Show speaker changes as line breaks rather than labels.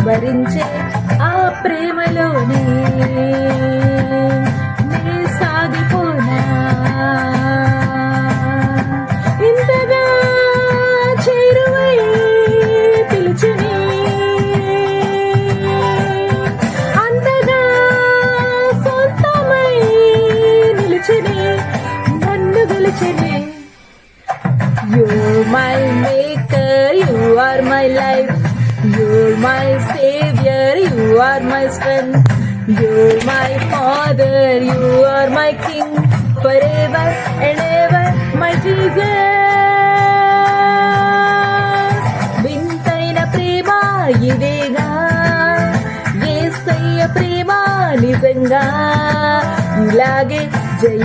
వరించే ఆ ప్రేమలోనే నే సాగిపోనా. ఇంతగా చేరువై పిలుచుని, అంతగా సొంతమై నిలుచుని, నన్ను గెలుచుని. You're my maker, you are my life. You're my savior, you are my strength. You're my father, you are my king. Forever and ever, my Jesus. వింతైన ప్రేమ ఇదేగా, యేసయ్య ప్రేమ నిజంగా ఇలాగే జై